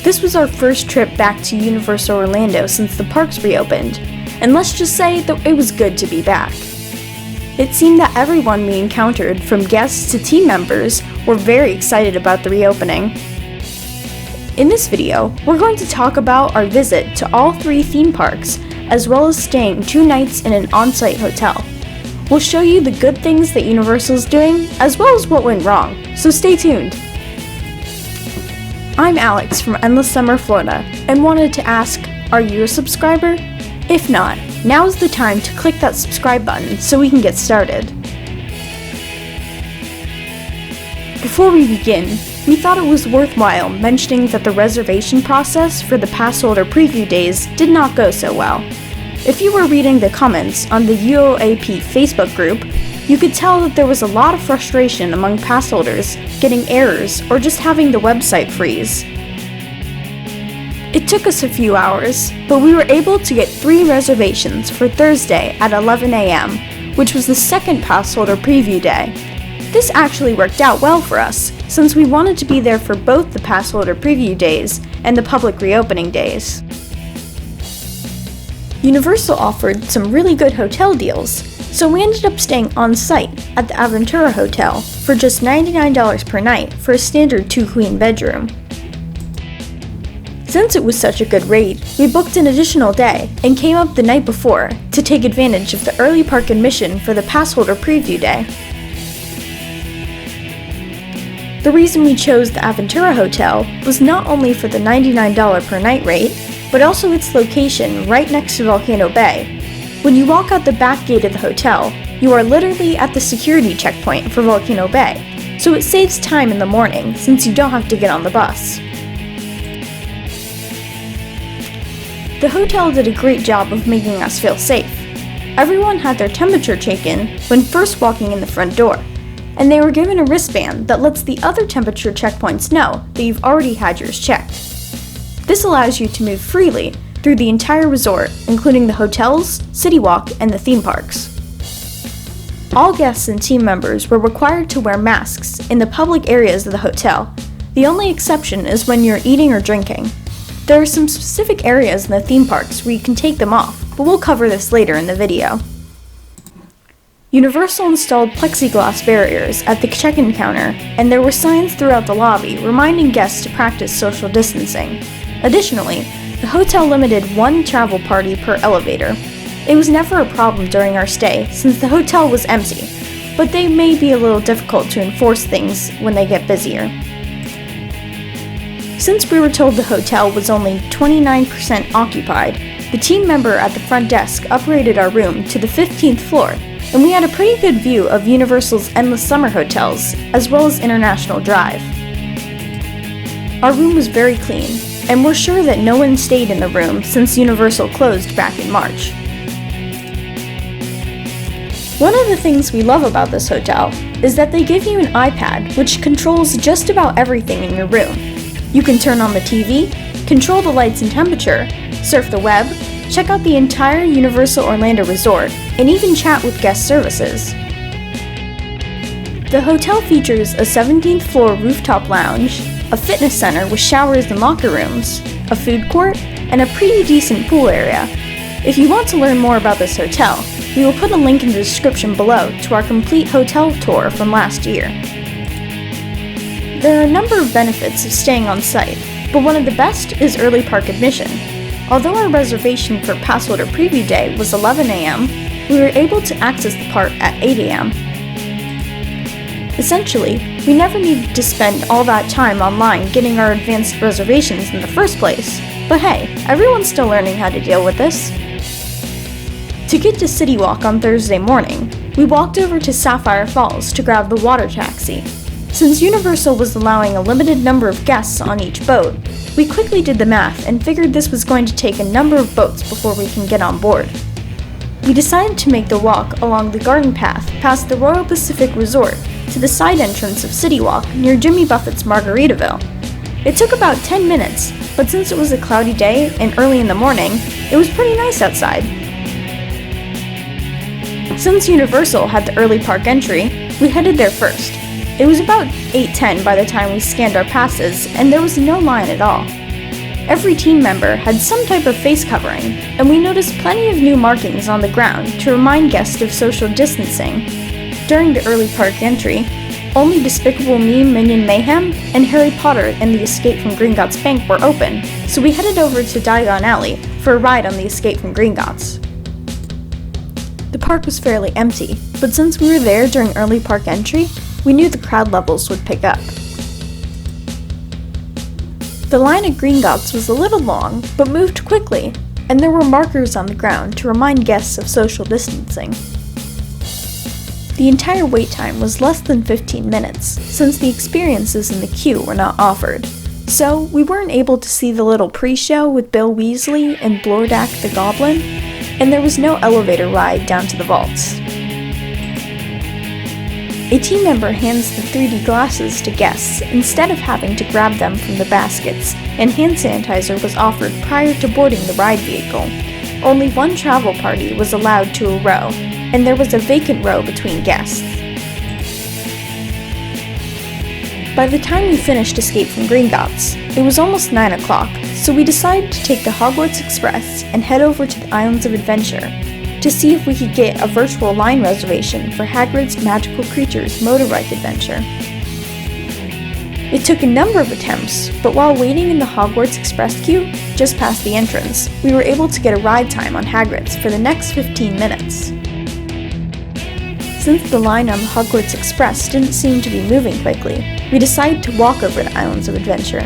This was our first trip back to Universal Orlando since the parks reopened, and let's just say that it was good to be back. It seemed that everyone we encountered, from guests to team members, were very excited about the reopening. In this video, we're going to talk about our visit to all 3 theme parks, as well as staying 2 nights in an on-site hotel. We'll show you the good things that Universal's doing, as well as what went wrong, so stay tuned. I'm Alex from Endless Summer, Florida, and wanted to ask, are you a subscriber? If not, now's the time to click that subscribe button so we can get started. Before we begin, we thought it was worthwhile mentioning that the reservation process for the Passholder preview days did not go so well. If you were reading the comments on the UOAP Facebook group, you could tell that there was a lot of frustration among pass holders getting errors or just having the website freeze. It took us a few hours, but we were able to get 3 reservations for Thursday at 11 a.m., which was the second Passholder preview day. This actually worked out well for us, since we wanted to be there for both the Passholder preview days and the public reopening days. Universal offered some really good hotel deals, so we ended up staying on-site at the Aventura Hotel for just $99 per night for a standard 2-queen bedroom. Since it was such a good rate, we booked an additional day and came up the night before to take advantage of the early park admission for the Passholder preview day. The reason we chose the Aventura Hotel was not only for the $99 per night rate, but also its location right next to Volcano Bay. When you walk out the back gate of the hotel, you are literally at the security checkpoint for Volcano Bay, so it saves time in the morning since you don't have to get on the bus. The hotel did a great job of making us feel safe. Everyone had their temperature taken when first walking in the front door, and they were given a wristband that lets the other temperature checkpoints know that you've already had yours checked. This allows you to move freely through the entire resort, including the hotels, City Walk, and the theme parks. All guests and team members were required to wear masks in the public areas of the hotel. The only exception is when you're eating or drinking. There are some specific areas in the theme parks where you can take them off, but we'll cover this later in the video. Universal installed plexiglass barriers at the check-in counter, and there were signs throughout the lobby reminding guests to practice social distancing. Additionally, the hotel limited 1 travel party per elevator. It was never a problem during our stay since the hotel was empty, but they may be a little difficult to enforce things when they get busier. Since we were told the hotel was only 29% occupied, the team member at the front desk upgraded our room to the 15th floor, and we had a pretty good view of Universal's endless summer hotels, as well as International Drive. Our room was very clean, and we're sure that no one stayed in the room since Universal closed back in March. One of the things we love about this hotel is that they give you an iPad which controls just about everything in your room. You can turn on the TV, control the lights and temperature, surf the web, check out the entire Universal Orlando resort, and even chat with guest services. The hotel features a 17th floor rooftop lounge, a fitness center with showers and locker rooms, a food court, and a pretty decent pool area. If you want to learn more about this hotel, we will put a link in the description below to our complete hotel tour from last year. There are a number of benefits of staying on site, but one of the best is early park admission. Although our reservation for Passholder preview day was 11 a.m., we were able to access the park at 8 a.m. Essentially, we never needed to spend all that time online getting our advanced reservations in the first place. But hey, everyone's still learning how to deal with this. To get to City Walk on Thursday morning, we walked over to Sapphire Falls to grab the water taxi. Since Universal was allowing a limited number of guests on each boat, we quickly did the math and figured this was going to take a number of boats before we can get on board. We decided to make the walk along the garden path past the Royal Pacific Resort to the side entrance of City Walk near Jimmy Buffett's Margaritaville. It took about 10 minutes, but since it was a cloudy day and early in the morning, it was pretty nice outside. Since Universal had the early park entry, we headed there first. It was about 8:10 by the time we scanned our passes, and there was no line at all. Every team member had some type of face covering, and we noticed plenty of new markings on the ground to remind guests of social distancing. During the early park entry, only Despicable Me, Minion Mayhem, and Harry Potter and the Escape from Gringotts Bank were open, so we headed over to Diagon Alley for a ride on the Escape from Gringotts. The park was fairly empty, but since we were there during early park entry, we knew the crowd levels would pick up. The line at Gringotts was a little long, but moved quickly, and there were markers on the ground to remind guests of social distancing. The entire wait time was less than 15 minutes, since the experiences in the queue were not offered, so we weren't able to see the little pre-show with Bill Weasley and Blordak the Goblin, and there was no elevator ride down to the vaults. A team member hands the 3D glasses to guests instead of having to grab them from the baskets, and hand sanitizer was offered prior to boarding the ride vehicle. Only one travel party was allowed to a row, and there was a vacant row between guests. By the time we finished Escape from Gringotts, it was almost 9 o'clock, so we decided to take the Hogwarts Express and head over to the Islands of Adventure to see if we could get a virtual line reservation for Hagrid's Magical Creatures Motorbike Adventure. It took a number of attempts, but while waiting in the Hogwarts Express queue, just past the entrance, we were able to get a ride time on Hagrid's for the next 15 minutes. Since the line on the Hogwarts Express didn't seem to be moving quickly, we decided to walk over the Islands of Adventure.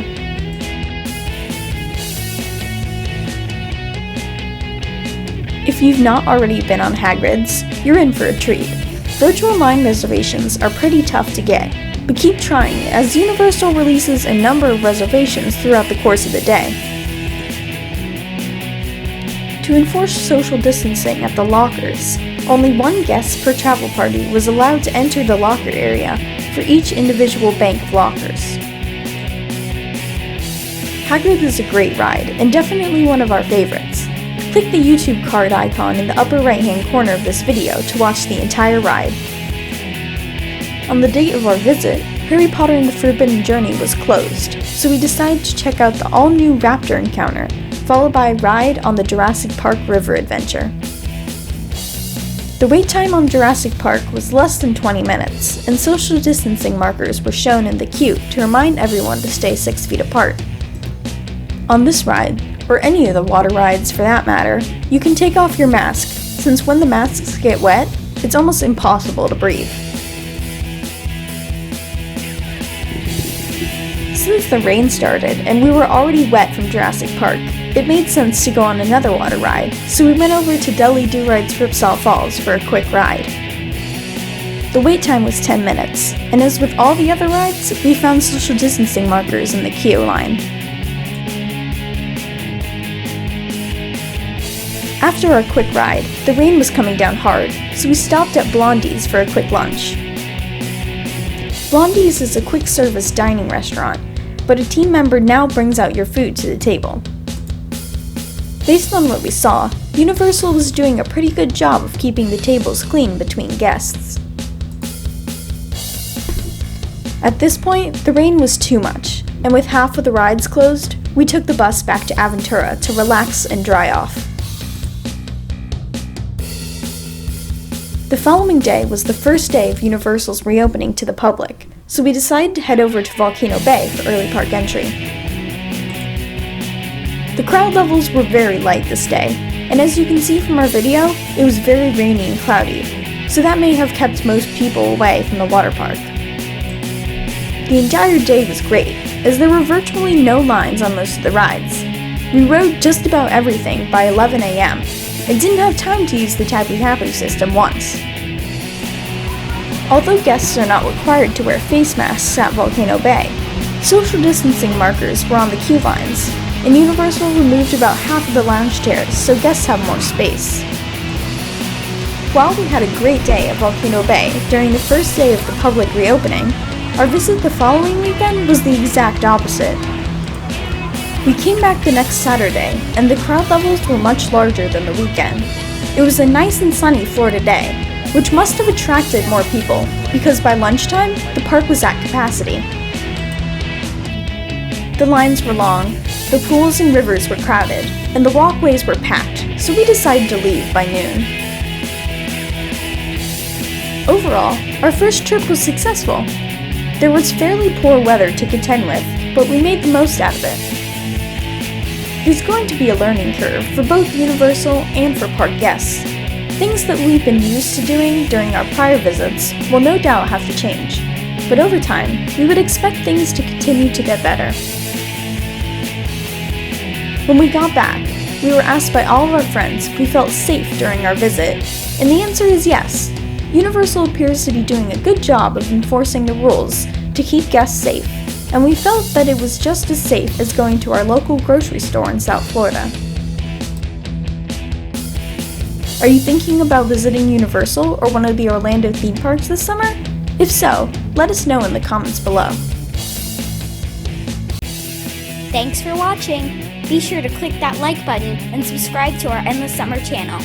If you've not already been on Hagrid's, you're in for a treat. Virtual line reservations are pretty tough to get, but keep trying as Universal releases a number of reservations throughout the course of the day. To enforce social distancing at the lockers, only one guest per travel party was allowed to enter the locker area for each individual bank of lockers. Hagrid is a great ride, and definitely one of our favorites. Click the YouTube card icon in the upper right-hand corner of this video to watch the entire ride. On the date of our visit, Harry Potter and the Forbidden Journey was closed, so we decided to check out the all-new Raptor encounter, followed by a ride on the Jurassic Park River Adventure. The wait time on Jurassic Park was less than 20 minutes, and social distancing markers were shown in the queue to remind everyone to stay 6 feet apart. On this ride, or any of the water rides for that matter, you can take off your mask, since when the masks get wet, it's almost impossible to breathe. Since the rain started and we were already wet from Jurassic Park, it made sense to go on another water ride, so we went over to Dudley Do-Right's Ripsaw Falls for a quick ride. The wait time was 10 minutes, and as with all the other rides, we found social distancing markers in the queue line. After our quick ride, the rain was coming down hard, so we stopped at Blondie's for a quick lunch. Blondie's is a quick-service dining restaurant, but a team member now brings out your food to the table. Based on what we saw, Universal was doing a pretty good job of keeping the tables clean between guests. At this point, the rain was too much, and with half of the rides closed, we took the bus back to Aventura to relax and dry off. The following day was the first day of Universal's reopening to the public, so we decided to head over to Volcano Bay for early park entry. The crowd levels were very light this day, and as you can see from our video, it was very rainy and cloudy, so that may have kept most people away from the water park. The entire day was great, as there were virtually no lines on most of the rides. We rode just about everything by 11 a.m., and didn't have time to use the Tapu Tapu system once. Although guests are not required to wear face masks at Volcano Bay, social distancing markers were on the queue lines, and Universal removed about half of the lounge chairs so guests have more space. While we had a great day at Volcano Bay during the first day of the public reopening, our visit the following weekend was the exact opposite. We came back the next Saturday, and the crowd levels were much larger than the weekend. It was a nice and sunny Florida day, which must have attracted more people, because by lunchtime, the park was at capacity. The lines were long, The pools and rivers were crowded, and the walkways were packed, so we decided to leave by noon. Overall, our first trip was successful. There was fairly poor weather to contend with, but we made the most out of it. There's going to be a learning curve for both Universal and for park guests. Things that we've been used to doing during our prior visits will no doubt have to change, but over time, we would expect things to continue to get better. When we got back, we were asked by all of our friends if we felt safe during our visit, and the answer is yes. Universal appears to be doing a good job of enforcing the rules to keep guests safe, and we felt that it was just as safe as going to our local grocery store in South Florida. Are you thinking about visiting Universal or one of the Orlando theme parks this summer? If so, let us know in the comments below. Thanks for watching! Be sure to click that like button and subscribe to our Endless Summer channel.